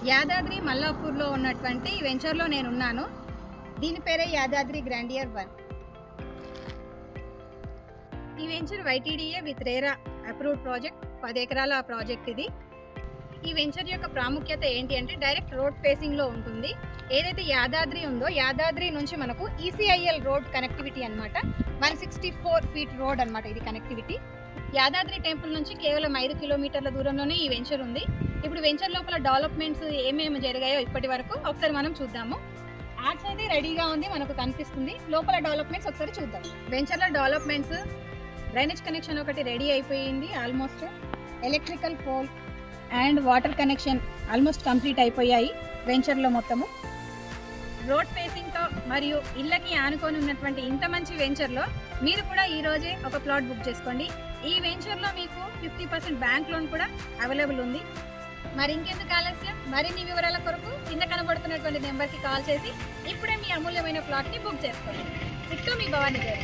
యాదాద్రి మల్లాపూర్లో ఉన్నటువంటి వెంచర్లో నేనున్నాను. దీని పేరే యాదాద్రి గ్రాండియర్ 1. ఈ venture YTDA with RERA approved project. 10 ఎకరాల ప్రాజెక్ట్ ఇది. ఈ వెంచర్ యొక్క ప్రాముఖ్యత ఏంటి అంటే డైరెక్ట్ రోడ్ ఫేసింగ్లో ఉంటుంది. ఏదైతే యాదాద్రి ఉందో యాదాద్రి నుంచి మనకు ECIL రోడ్ కనెక్టివిటీ అనమాట. 164 ఫీట్ రోడ్ అనమాట ఇది కనెక్టివిటీ. యాదాద్రి టెంపుల్ నుంచి కేవలం 5 కిలోమీటర్ల దూరంలోనే ఈ వెంచర్ ఉంది. ఇప్పుడు వెంచర్ లోపల డెవలప్మెంట్స్ ఏమేమి జరిగాయో ఇప్పటి వరకు ఒకసారి మనం చూద్దాము. యాడ్స్ అయితే రెడీగా ఉంది, మనకు కనిపిస్తుంది. లోపల డెవలప్మెంట్స్ ఒకసారి చూద్దాం. వెంచర్లో డెవలప్మెంట్స్, డ్రైనేజ్ కనెక్షన్ ఒకటి రెడీ అయిపోయింది almost. Electrical pole and water connection almost complete అయిపోయాయి వెంచర్లో మొత్తము. రోడ్ ఫేసింగ్తో మరియు ఇళ్ళకి ఆనుకొని ఉన్నటువంటి ఇంత మంచి వెంచర్లో మీరు కూడా ఈ రోజే ఒక ప్లాట్ బుక్ చేసుకోండి. ఈ వెంచర్లో మీకు 50% బ్యాంక్ లోన్ కూడా అవైలబుల్ ఉంది. మరి ఇంకెందుకు ఆలస్యం, మరిన్ని వివరాల కొరకు కింద కనబడుతున్నటువంటి నెంబర్కి కాల్ చేసి ఇప్పుడే మీ అమూల్యమైన ప్లాట్ని బుక్ చేసుకోండి. ఇట్టు మీ భవానీ గారు.